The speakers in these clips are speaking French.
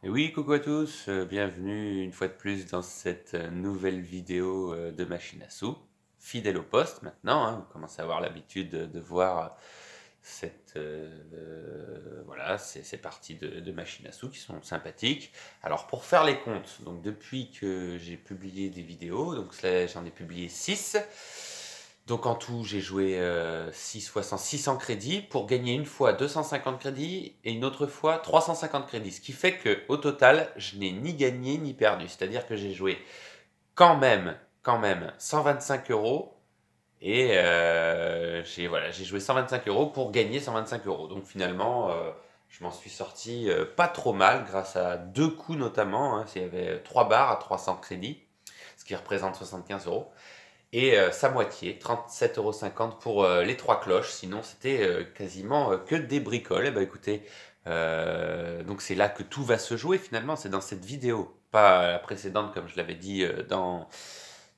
Et oui, coucou à tous, bienvenue une fois de plus dans cette nouvelle vidéo de machine à sous. Fidèle au poste maintenant, hein, vous commencez à avoir l'habitude de voir cette, voilà, ces parties de machine à sous qui sont sympathiques. Alors pour faire les comptes, donc depuis que j'ai publié des vidéos, donc j'en ai publié 6. Donc en tout, j'ai joué 6 fois 600 crédits pour gagner une fois 250 crédits et une autre fois 350 crédits. Ce qui fait qu'au total, je n'ai ni gagné ni perdu. C'est-à-dire que j'ai joué quand même 125 euros et j'ai joué 125 euros pour gagner 125 euros. Donc finalement, je m'en suis sorti pas trop mal grâce à deux coups notamment. Hein. Il y avait 3 barres à 300 crédits, ce qui représente 75 euros et sa moitié, 37,50 € pour les 3 cloches. Sinon, c'était quasiment que des bricoles. Et bah écoutez, donc c'est là que tout va se jouer finalement. C'est dans cette vidéo, pas la précédente comme je l'avais dit dans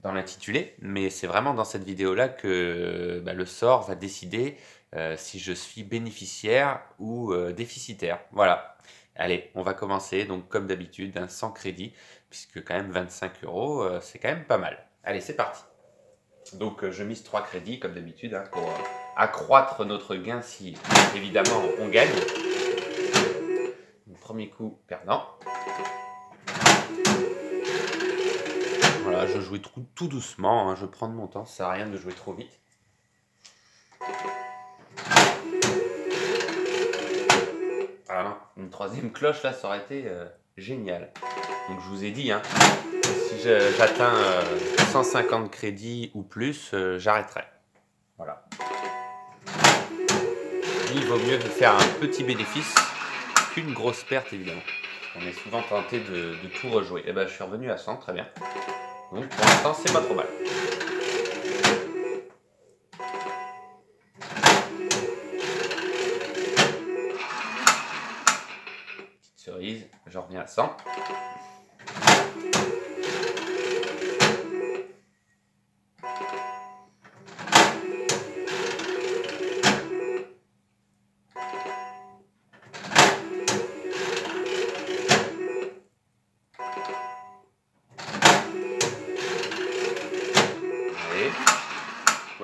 l'intitulé, mais c'est vraiment dans cette vidéo-là que le sort va décider si je suis bénéficiaire ou déficitaire. Voilà. Allez, on va commencer. Donc comme d'habitude, sans crédit, puisque quand même 25 euros, c'est quand même pas mal. Allez, c'est parti. Donc je mise 3 crédits comme d'habitude hein, pour accroître notre gain si évidemment on gagne. Donc, premier coup perdant. Voilà, je jouais tout doucement, hein, je prends de mon temps, ça sert à rien de jouer trop vite. Voilà, une troisième cloche là, ça aurait été génial. Donc je vous ai dit, hein, si j'atteins 150 crédits ou plus, j'arrêterai. Voilà. Il vaut mieux faire un petit bénéfice qu'une grosse perte évidemment. On est souvent tenté de tout rejouer. Et ben je suis revenu à 100, très bien. Donc pour l'instant c'est pas trop mal. Petite cerise, je reviens à 100.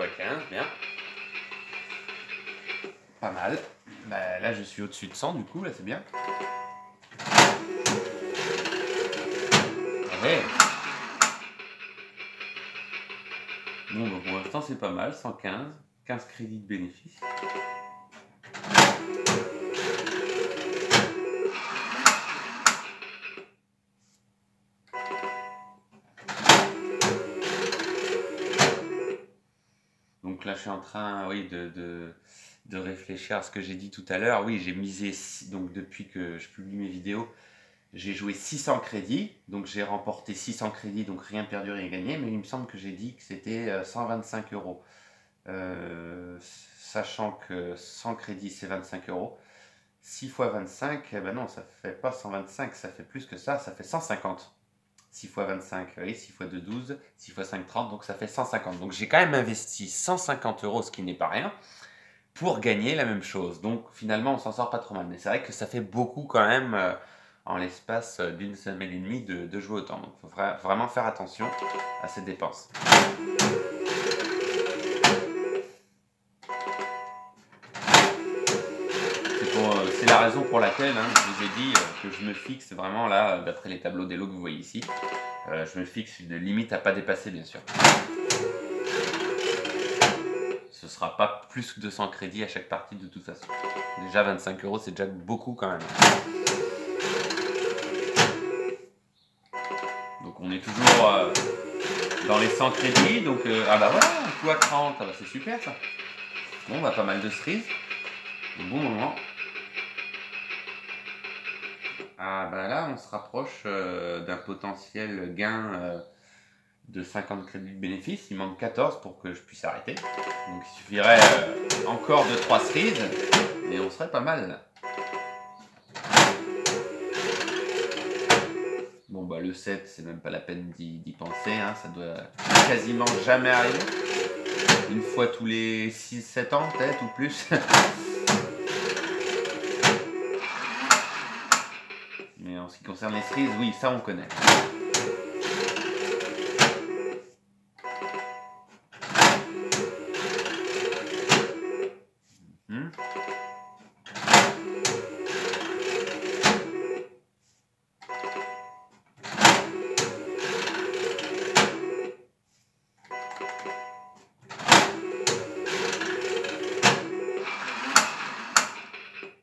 À 15, bien. Pas mal. Bah, là, je suis au-dessus de 100, du coup, là, c'est bien. Ouais. Bon, bah, pour l'instant, c'est pas mal. 115. 15 crédits de bénéfice. Donc là, je suis en train, oui, de réfléchir à ce que j'ai dit tout à l'heure. Oui, j'ai misé, donc depuis que je publie mes vidéos, j'ai joué 600 crédits. Donc j'ai remporté 600 crédits, donc rien perdu, rien gagné. Mais il me semble que j'ai dit que c'était 125 euros. Sachant que 100 crédits, c'est 25 euros. 6 fois 25, eh ben non, ça fait pas 125, ça fait plus que ça fait 150. 6 fois 25, oui, 6 fois 2, 12, 6 fois 5, 30, donc ça fait 150. Donc j'ai quand même investi 150 euros, ce qui n'est pas rien, pour gagner la même chose. Donc finalement, on s'en sort pas trop mal. Mais c'est vrai que ça fait beaucoup quand même, en l'espace d'une semaine et demie, de jouer autant. Donc il faut vraiment faire attention à ces dépenses. C'est la raison pour laquelle je vous ai dit que je me fixe vraiment là, d'après les tableaux d'élo que vous voyez ici, je me fixe une limite à pas dépasser bien sûr. Ce sera pas plus que 200 crédits à chaque partie de toute façon. Déjà 25 euros, c'est déjà beaucoup quand même. Donc on est toujours dans les 100 crédits, donc ah bah voilà, un coup à 30, ah bah c'est super ça. Bon bah pas mal de cerises, un bon moment. Ah bah là on se rapproche d'un potentiel gain de 50 crédits de bénéfice. Il manque 14 pour que je puisse arrêter. Donc il suffirait encore de 3 cerises et on serait pas mal. Bon bah le 7 c'est même pas la peine d'y penser, hein. Ça doit quasiment jamais arriver. Une fois tous les 6-7 ans peut-être ou plus. Mais Mais en ce qui concerne les cerises, oui, ça on connaît.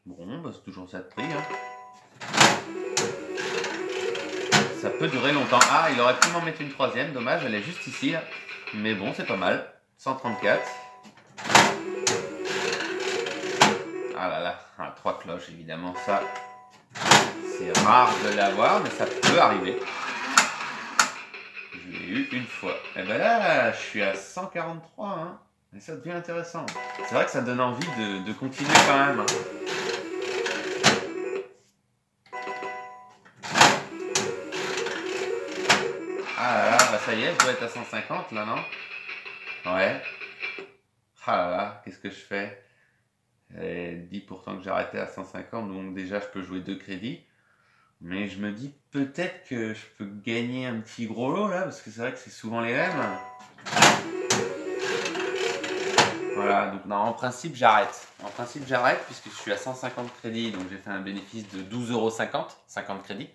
Bon, bah, c'est toujours ça de prix. Ça peut durer longtemps. Ah, il aurait pu m'en mettre une troisième. Dommage, elle est juste ici. Là. Mais bon, c'est pas mal. 134. Ah là là, 3 cloches, évidemment. Ça, c'est rare de l'avoir, mais ça peut arriver. Je l'ai eu une fois. Et ben là, je suis à 143. Hein. Et ça devient intéressant. C'est vrai que ça donne envie de continuer quand même. Hein. Ah là là, bah ça y est, je dois être à 150 là, non? Ouais. Ah là là, qu'est-ce que je fais? Elle dit pourtant que j'ai arrêté à 150, donc déjà je peux jouer 2 crédits. Mais je me dis peut-être que je peux gagner un petit gros lot là, parce que c'est vrai que c'est souvent les mêmes. Voilà, donc non, en principe j'arrête. En principe j'arrête puisque je suis à 150 crédits, donc j'ai fait un bénéfice de 12,50 €, 50 crédits.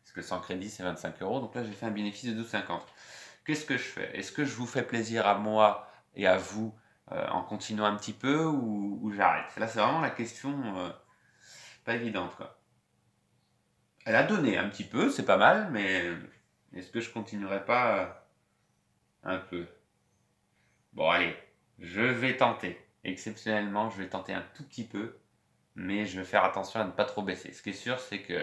Parce que 100 crédits c'est 25 €, donc là j'ai fait un bénéfice de 12,50 €. Qu'est-ce que je fais? Est-ce que je vous fais plaisir à moi et à vous en continuant un petit peu ou j'arrête? Là c'est vraiment la question pas évidente quoi. Elle a donné un petit peu, c'est pas mal, mais est-ce que je continuerai pas un peu? Bon allez, je vais tenter. Exceptionnellement, je vais tenter un tout petit peu, mais je vais faire attention à ne pas trop baisser. Ce qui est sûr, c'est que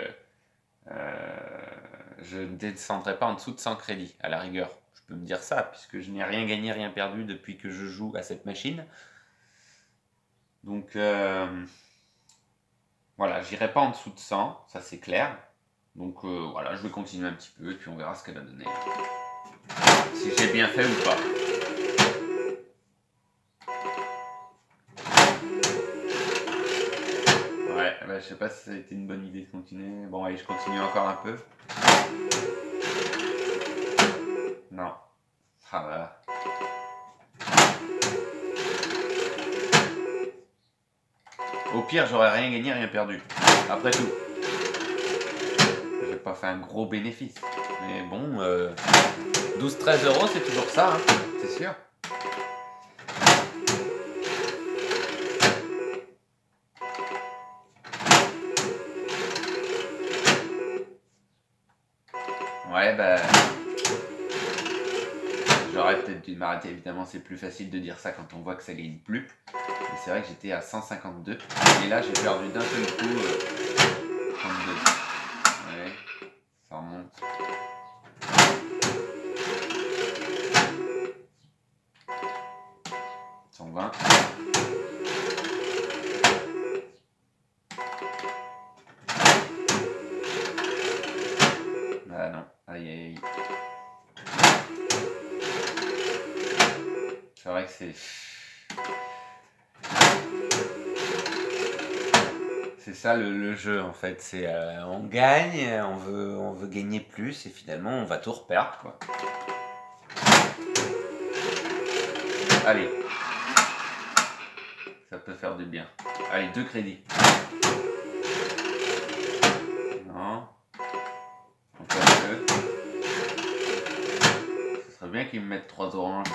je ne descendrai pas en dessous de 100 crédits, à la rigueur. Je peux me dire ça, puisque je n'ai rien gagné, rien perdu depuis que je joue à cette machine. Donc voilà, j'irai pas en dessous de 100, ça c'est clair. Donc voilà, je vais continuer un petit peu et puis on verra ce qu'elle a donné. Si j'ai bien fait ou pas. Ouais, bah, je sais pas si ça a été une bonne idée de continuer. Bon allez, je continue encore un peu. Non. Ah voilà. Au pire, j'aurais rien gagné, rien perdu. Après tout. J'ai pas fait un gros bénéfice. Mais bon, 12-13 €, c'est toujours ça, hein, c'est sûr. Ouais, bah. J'aurais peut-être dû m'arrêter, évidemment, c'est plus facile de dire ça quand on voit que ça gagne plus. Mais c'est vrai que j'étais à 152. Et là, j'ai perdu d'un seul coup 32. Ouais, ça remonte. 120. Ah non, aïe aïe aïe. C'est vrai que c'est ça le jeu en fait, c'est on gagne, on veut gagner plus et finalement on va tout reperdre quoi. Allez, ça peut faire du bien. Allez, 2 crédits. Non. Encore un peu. Ce serait bien qu'ils me mettent 3 oranges.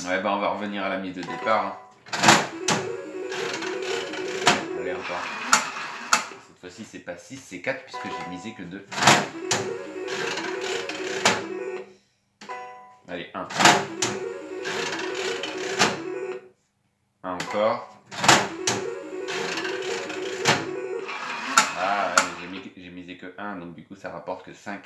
Ouais, bah on va revenir à la mise de départ. Hein. Allez, encore. Cette fois-ci, c'est pas 6, c'est 4 puisque j'ai misé que 2. Allez, 1. 1 encore. Ah, j'ai misé que 1, donc du coup ça rapporte que 5.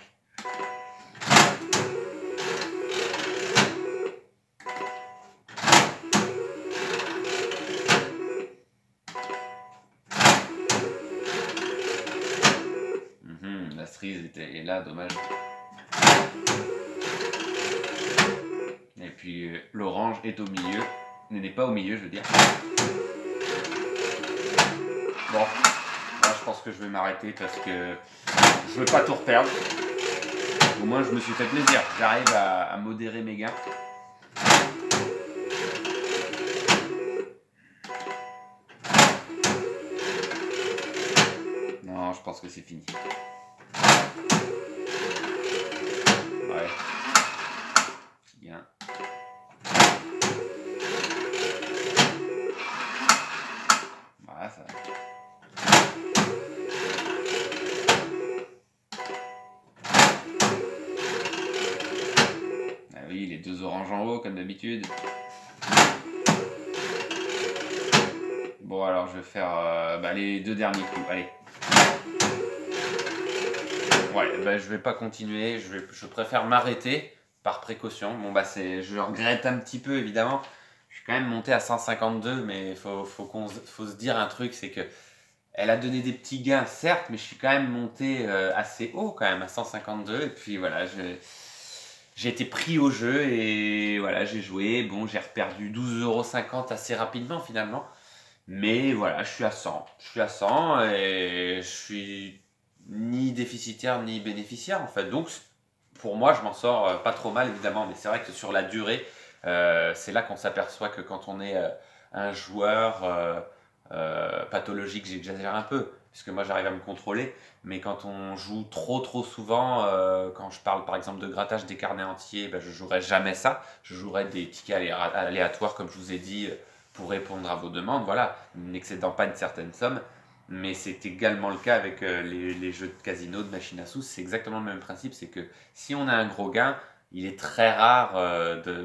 La cerise est là, dommage. Et puis l'orange est au milieu. Elle n'est pas au milieu, je veux dire. Bon, là je pense que je vais m'arrêter parce que je veux pas tout reperdre. Au moins je me suis fait plaisir. J'arrive à modérer mes gains. Non, je pense que c'est fini. Ouais. Bien. Voilà, ça. Ah oui, les deux oranges en haut, comme d'habitude. Bon, alors je vais faire les deux derniers coups. Allez. Ouais, je vais pas continuer. Je préfère m'arrêter par précaution. Bon, je regrette un petit peu, évidemment. Je suis quand même monté à 152, mais il faut se dire un truc, c'est que elle a donné des petits gains, certes, mais je suis quand même monté assez haut, quand même, à 152. Et puis voilà, j'ai été pris au jeu et voilà, j'ai joué. Bon, j'ai reperdu 12,50 € assez rapidement, finalement. Mais voilà, je suis à 100. Je suis à 100 et je suis ni déficitaire ni bénéficiaire, en fait. Donc, pour moi, je m'en sors pas trop mal, évidemment. Mais c'est vrai que sur la durée, c'est là qu'on s'aperçoit que quand on est un joueur pathologique, j'exagère un peu, puisque moi j'arrive à me contrôler, mais quand on joue trop souvent, quand je parle par exemple de grattage des carnets entiers, je jouerai jamais ça, je jouerai des tickets aléatoires comme je vous ai dit, pour répondre à vos demandes, voilà, n'excédant pas une certaine somme, mais c'est également le cas avec les jeux de casino, de machine à sous, c'est exactement le même principe, c'est que si on a un gros gain, il est très rare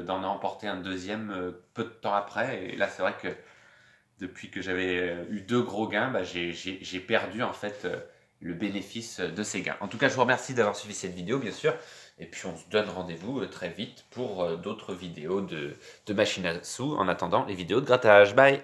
d'en emporter un deuxième peu de temps après, et là c'est vrai que depuis que j'avais eu deux gros gains, j'ai perdu en fait le bénéfice de ces gains. En tout cas, je vous remercie d'avoir suivi cette vidéo, bien sûr. Et puis, on se donne rendez-vous très vite pour d'autres vidéos de machine à sous. En attendant, les vidéos de grattage. Bye!